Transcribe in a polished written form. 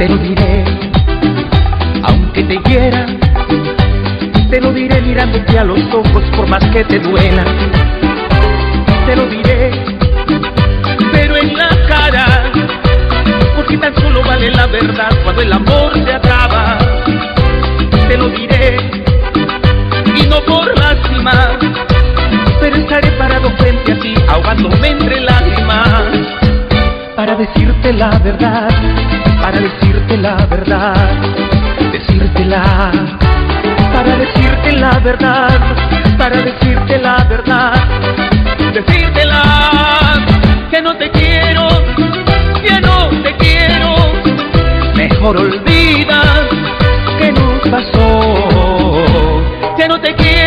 Te lo diré, aunque te hiera, te lo diré mirándote a los ojos por más que te duela. Te lo diré, pero en la cara, porque tan solo vale la verdad cuando el amor se acaba. Te lo diré, y no por lástima, pero estaré parado frente a ti, ahogándome entre lágrimas, para decirte la verdad, para decirte la verdad, decírtela, para decirte la verdad, para decirte la verdad, decírtela, que no te quiero, que no te quiero, mejor olvida que nos pasó, que no te quiero.